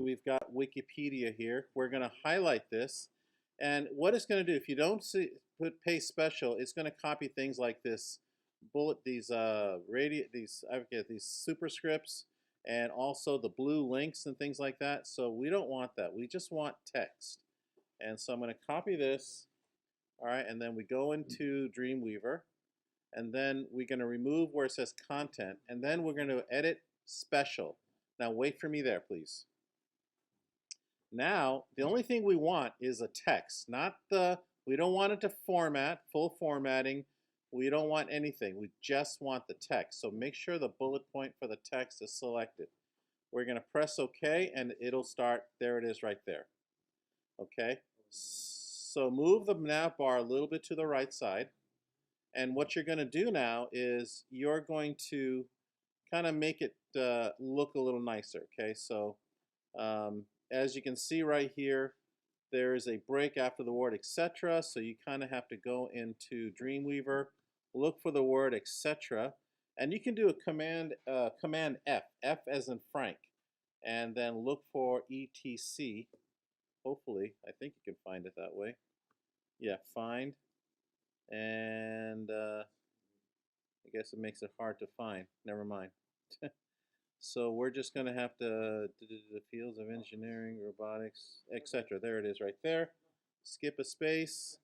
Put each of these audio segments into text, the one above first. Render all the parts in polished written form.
we've got Wikipedia here. We're going to highlight this. And what it's going to do, if you don't put paste special, it's going to copy things like this these I forget, these superscripts, and also the blue links and things like that. So we don't want that. We just want text. And so I'm going to copy this. All right, and then we go into Dreamweaver, and then we're going to remove where it says content, and then we're going to edit special. Now wait for me there, please. Now, the only thing we want is a text, we don't want it to format, full formatting. We don't want anything. We just want the text. So make sure the bullet point for the text is selected. We're going to press OK, and it'll start. There it is right there. Okay. So move the nav bar a little bit to the right side. And what you're going to do now is you're going to kind of make it look a little nicer. Okay. So as you can see right here, there is a break after the word etc. So you kind of have to go into Dreamweaver, look for the word etc. And you can do a command F, F as in Frank, and then look for etc. Hopefully, I think you can find it that way. Yeah, find. And I guess it makes it hard to find. Never mind. So we're just going to have to do the fields of engineering, robotics, etc. There it is right there. Skip a space.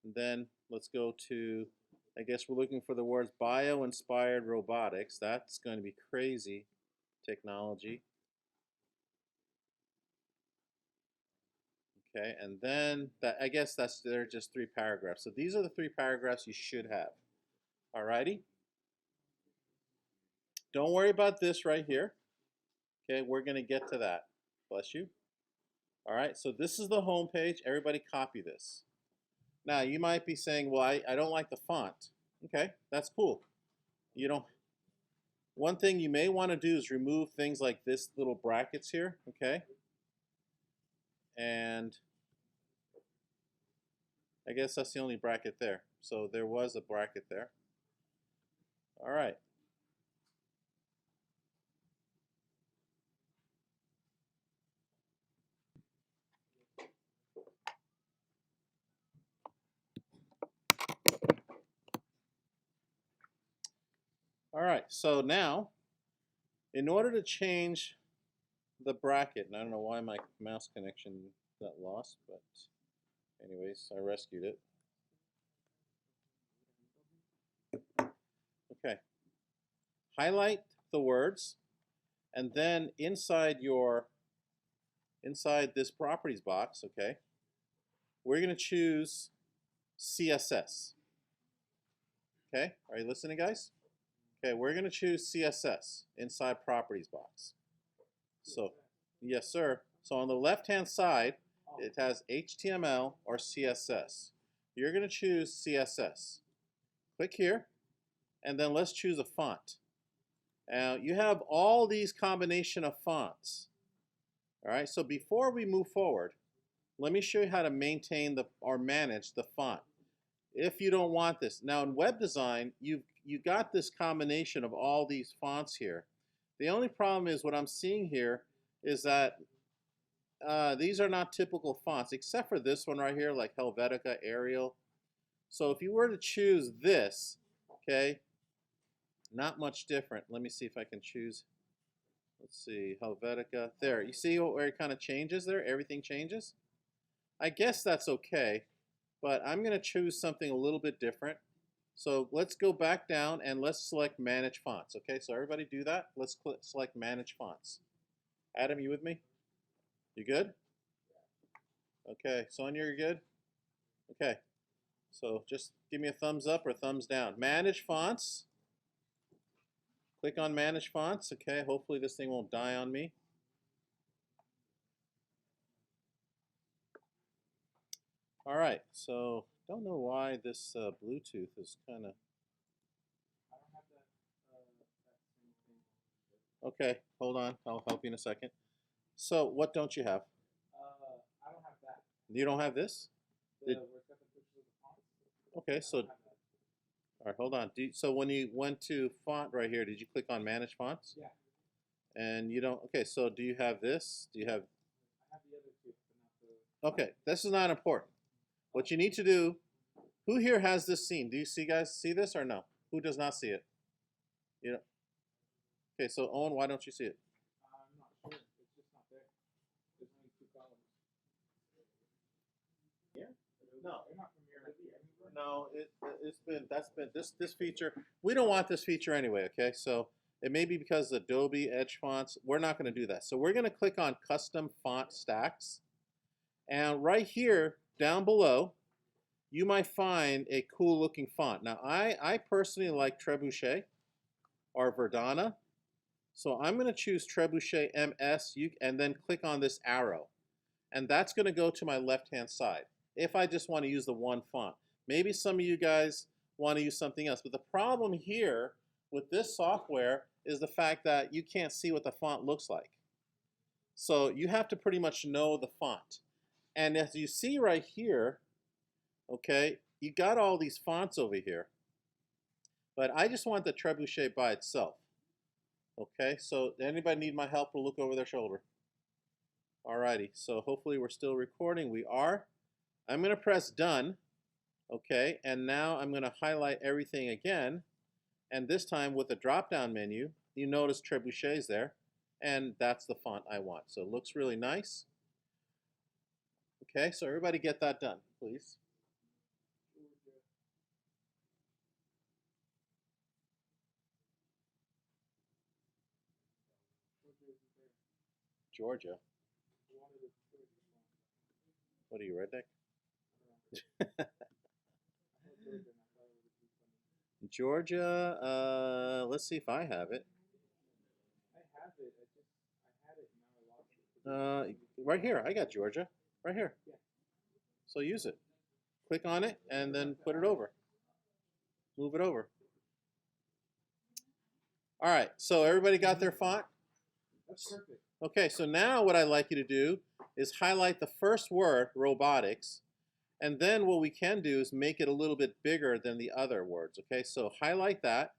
And then let's go to, I guess we're looking for the words bio-inspired robotics. That's going to be crazy technology. Okay, and then I guess they're just 3 paragraphs. So these are the 3 paragraphs you should have. Alrighty? Don't worry about this right here. Okay, we're going to get to that. Bless you. All right, so this is the home page. Everybody copy this. Now, you might be saying, well, I don't like the font. Okay, that's cool. One thing you may want to do is remove things like this little brackets here, okay? And I guess that's the only bracket there. So there was a bracket there. All right. All right, so now, in order to change the bracket, and I don't know why my mouse connection got lost, but anyways, I rescued it. Okay. Highlight the words, and then inside this properties box, okay, we're going to choose CSS. Okay, are you listening, guys? Okay, we're going to choose CSS inside properties box. So, yes, sir. So on the left-hand side, it has HTML or CSS. You're going to choose CSS. Click here, and then let's choose a font. Now, you have all these combination of fonts. All right, so before we move forward, let me show you how to maintain or manage the font. If you don't want this. Now in web design, you got this combination of all these fonts here. The only problem is what I'm seeing here is that these are not typical fonts, except for this one right here, like Helvetica, Arial. So if you were to choose this, okay, not much different. Let me see if I can choose. Let's see, Helvetica. There, you see where it kind of changes there? Everything changes. I guess that's okay. But I'm going to choose something a little bit different. So let's go back down and let's select Manage Fonts. Okay, so everybody do that. Let's select Manage Fonts. Adam, you with me? You good? Okay, Sonia, you're good? Okay, so just give me a thumbs up or thumbs down. Manage Fonts. Click on Manage Fonts. Okay, hopefully this thing won't die on me. All right, so don't know why this Bluetooth is kind of. Okay, hold on. I'll help you in a second. So what don't you have? I don't have that. You don't have this? Okay, so all right, hold on. So when you went to font right here, did you click on Manage Fonts? Yeah. And you don't, okay, so do you have this? Do you have, I have the other two, but not the. okay, this is not important. What you need to do, who here has this scene? Do you see guys see this or no? Who does not see it? You know, okay, so Owen, why don't you see it? I'm not sure. It's just not there. There's only two colors. Yeah? No. They're not from your idea. No, this feature, we don't want this feature anyway, okay? So it may be because Adobe Edge fonts, we're not gonna do that. So we're gonna click on custom font stacks. And right here, down below, you might find a cool looking font. Now I personally like Trebuchet or Verdana. So I'm gonna choose Trebuchet MS and then click on this arrow. And that's gonna go to my left-hand side if I just wanna use the one font. Maybe some of you guys want to use something else. But the problem here with this software is the fact that you can't see what the font looks like. So you have to pretty much know the font. And as you see right here, okay, you got all these fonts over here. But I just want the Trebuchet by itself. Okay, so anybody need my help or look over their shoulder? Alrighty, so hopefully we're still recording. We are. I'm going to press done. Okay, and now I'm going to highlight everything again, and this time with the drop-down menu, you notice Trebuchet is there, and that's the font I want. So it looks really nice. Okay, so everybody get that done, please. Georgia. What are you, redneck? Georgia, let's see if I have it. I have it. I had it and now I lost it. Right here, I got Georgia, right here. Yeah. So use it. Click on it and then put it over. Move it over. All right, so everybody got their font? That's perfect. Okay, so now what I'd like you to do is highlight the first word, robotics, and then what we can do is make it a little bit bigger than the other words, okay? So highlight that,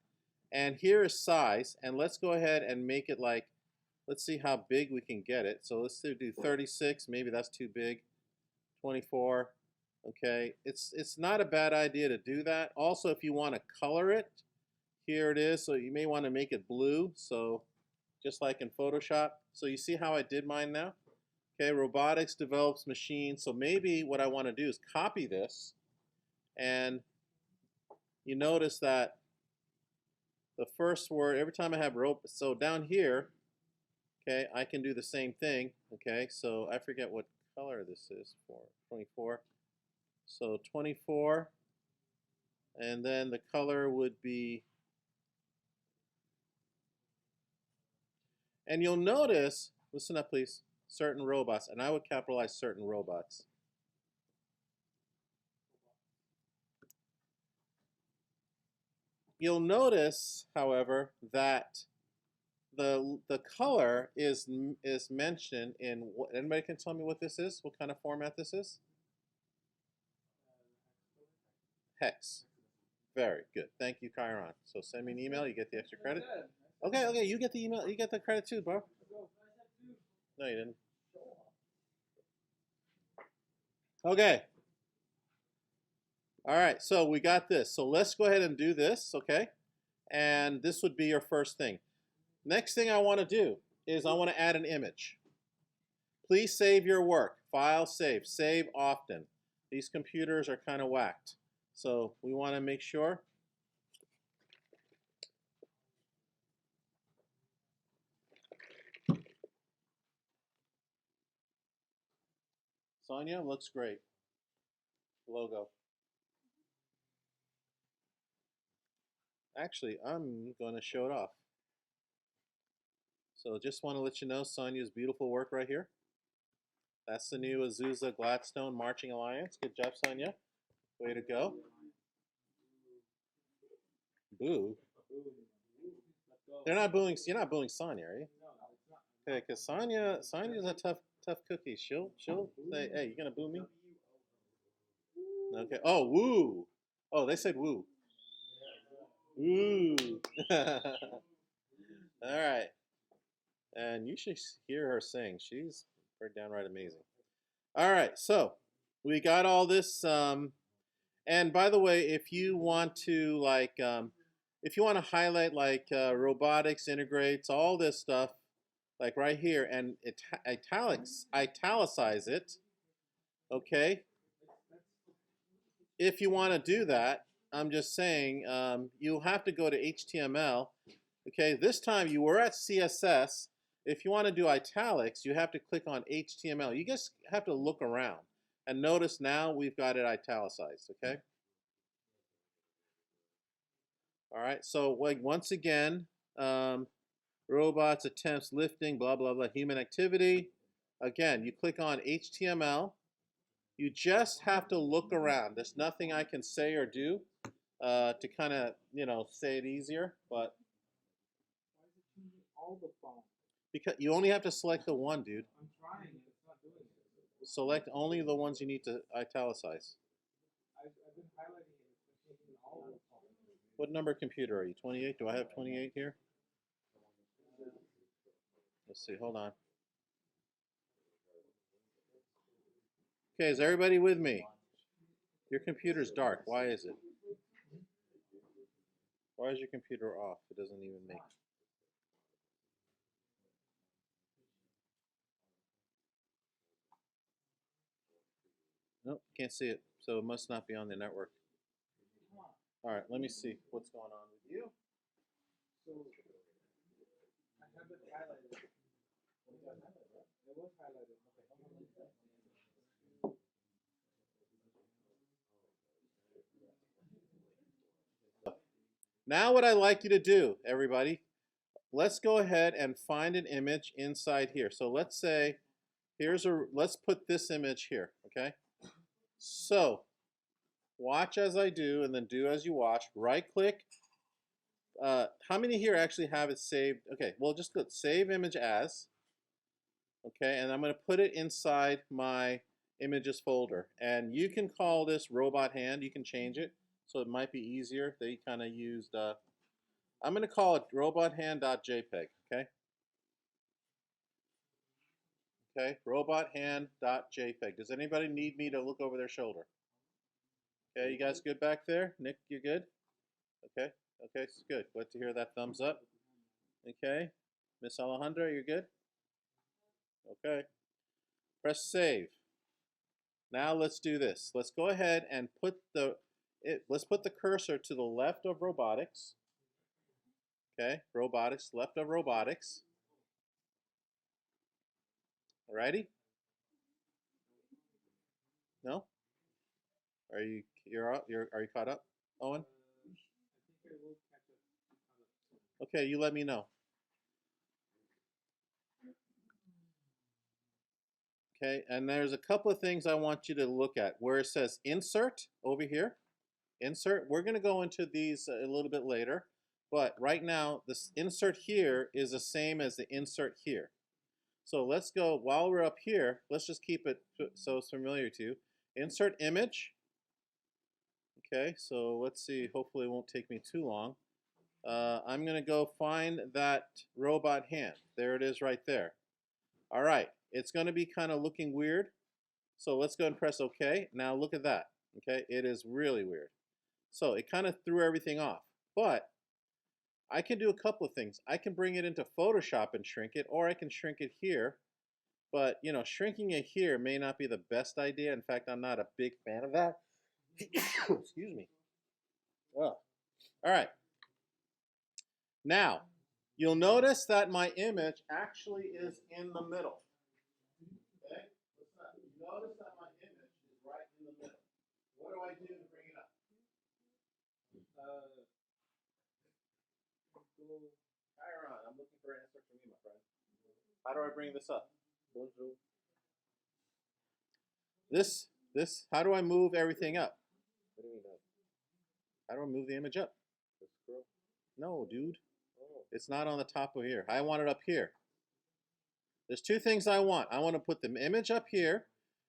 and here is size, and let's go ahead and make it like, let's see how big we can get it. So let's do 36, maybe that's too big, 24, okay? It's not a bad idea to do that. Also, if you want to color it, here it is, so you may want to make it blue, so just like in Photoshop. So you see how I did mine now? Okay, robotics develops machines. So maybe what I want to do is copy this, and you notice that the first word, every time I have so down here, okay, I can do the same thing. Okay, so I forget what color this is for, 24. So 24, and then the color would be, and you'll notice, listen up please, certain robots, and I would capitalize certain robots. You'll notice, however, that the color is mentioned in, anybody can tell me what this is? What kind of format this is? Hex. Very good. Thank you, Chiron. So send me an email, you get the extra credit. Okay, you get the email, you get the credit too, bro. No, you didn't. Okay. All right, so we got this. So let's go ahead and do this, okay? And this would be your first thing. Next thing I want to do is I want to add an image. Please save your work. File save. Save often. These computers are kind of whacked. So we want to make sure. Sonia, looks great. Logo. Actually, I'm going to show it off. So just want to let you know Sonia's beautiful work right here. That's the new Azusa Gladstone Marching Alliance. Good job, Sonia. Way to go. Boo. They're not booing. You're not booing Sonia, are you? Okay, because Sonia's a tough cookie. She'll say, "Hey, you gonna boo me?" Okay. Oh, woo. Oh, they said woo. Woo. All right. And you should hear her sing. She's downright amazing. All right, so we got all this. And by the way, if you want to if you want to highlight robotics integrates all this stuff, like right here, and italicize it, okay? If you want to do that, I'm just saying you'll have to go to HTML. Okay, this time you were at CSS. If you want to do italics, you have to click on HTML. You just have to look around. And notice now we've got it italicized, okay? All right, so like once again, robots, attempts, lifting, blah, blah, blah, human activity. Again, you click on HTML. You just have to look around. There's nothing I can say or do to kind of, say it easier, but Why is it changing all the fonts? because you only have to select the one, dude. I'm trying and it's not doing it. Select only the ones you need to italicize. I've been highlighting it. It's been changing all the fonts. What number computer are you? 28? Do I have 28 here? Let's see. Hold on. Okay, is everybody with me? Your computer's dark. Why is it? Why is your computer off? It doesn't even make. Nope, can't see it. So it must not be on the network. All right, let me see what's going on with you. So I have it highlighted. It was highlighted. Now what I'd like you to do, everybody, let's go ahead and find an image inside here. So let's say, let's put this image here, okay? So watch as I do and then do as you watch. Right click. How many here actually have it saved? Okay, well just go save image as. Okay, and I'm going to put it inside my images folder. And you can call this robot hand. You can change it. So it might be easier. They kind of used, I'm going to call it robothand.jpg, okay? Okay, robothand.jpg. Does anybody need me to look over their shoulder? Okay, you guys good back there? Nick, you good? Okay, okay, it's good. Glad to hear that thumbs up. Okay, Miss Alejandra, you're good? Okay, press save. Now let's do this. Let's go ahead and let's put the cursor to the left of robotics. Okay, robotics, left of robotics. Alrighty? No? Are you caught up, Owen? I think I will catch up. Okay, you let me know. Okay, and there's a couple of things I want you to look at. Where it says insert over here, insert. We're going to go into these a little bit later, but right now this insert here is the same as the insert here. So let's go, while we're up here, let's just keep it so it's familiar to you. Insert image. Okay, so let's see, hopefully it won't take me too long. I'm going to go find that robot hand. There it is right there. All right, it's going to be kind of looking weird. So let's go and press OK. Now look at that. Okay, it is really weird. So it kind of threw everything off. But I can do a couple of things. I can bring it into Photoshop and shrink it, or I can shrink it here. But, shrinking it here may not be the best idea. In fact, I'm not a big fan of that. Excuse me. Oh. All right. Now, you'll notice that my image actually is in the middle. Okay? You notice that my image is right in the middle. What do I do to bring it up? Chiron, I'm looking for an answer from you, my friend. How do I bring this up? How do I move everything up? What do you mean up? How do I move the image up? No, dude. It's not on the top of here. I want it up here. There's two things I want. I want to put the image up here,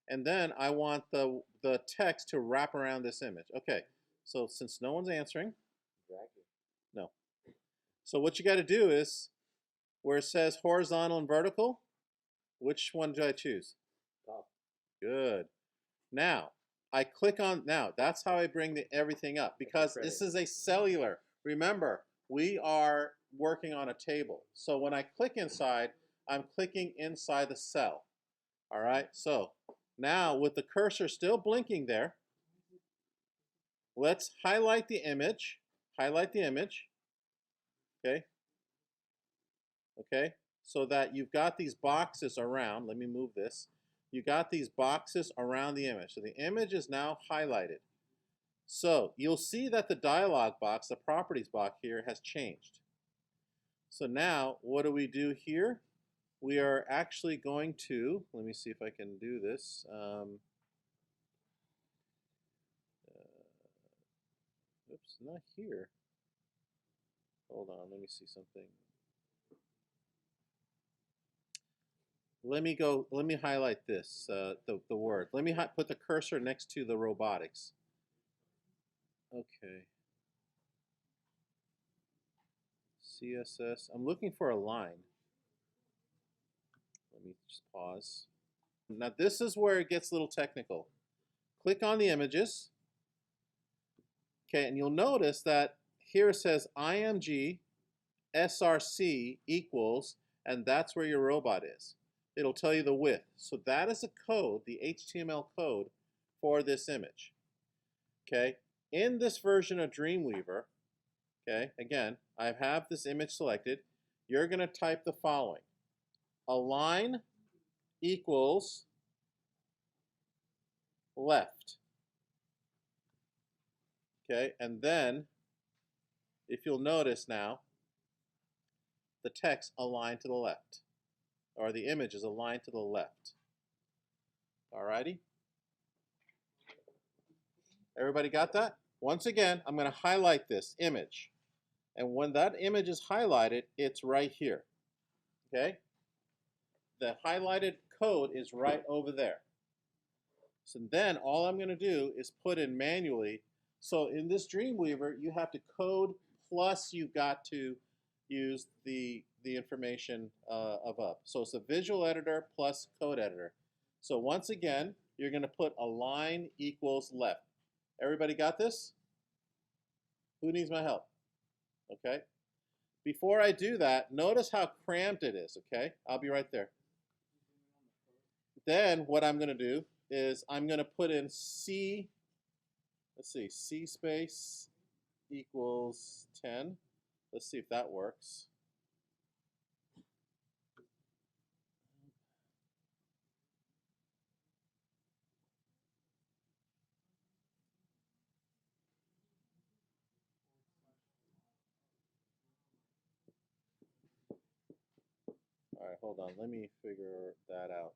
and then I want the text to wrap around this image. Okay, so since no one's answering, no. So what you got to do is, where it says horizontal and vertical, which one do I choose? Top. Good. Now, I click on, now that's how I bring everything up, because this is a cellular. Remember, we are working on a table. So when I click inside, I'm clicking inside the cell. All right, so now with the cursor still blinking there, let's highlight the image. Highlight the image. Okay. Okay, so that you've got these boxes around. Let me move this. You got these boxes around the image. So the image is now highlighted. So you'll see that the dialog box, the properties box here, has changed. So now what do we do here? We are actually going to, let me see if I can do this. Oops, not here. Hold on, let me see something. Let me highlight this, the word. Let me put the cursor next to the robotics. Okay. CSS. I'm looking for a line. Let me just pause. Now this is where it gets a little technical. Click on the images. Okay, and you'll notice that here it says IMG SRC equals, and that's where your robot is. It'll tell you the width. So that is a code, the HTML code for this image. Okay, in this version of Dreamweaver, okay, again, I have this image selected. You're going to type the following. Align equals left. Okay, and then if you'll notice now, the text aligned to the left, or the image is aligned to the left. Alrighty? Everybody got that? Once again, I'm going to highlight this image. And when that image is highlighted, it's right here. Okay? The highlighted code is right over there. So then all I'm going to do is put in manually. So in this Dreamweaver, you have to code plus you've got to use the information above. So it's a visual editor plus code editor. So once again, you're going to put align equals left. Everybody got this? Who needs my help? Okay. Before I do that, notice how cramped it is, okay? I'll be right there. Then what I'm going to do is I'm going to put in C, let's see, C space equals 10. Let's see if that works. All right, hold on. Let me figure that out.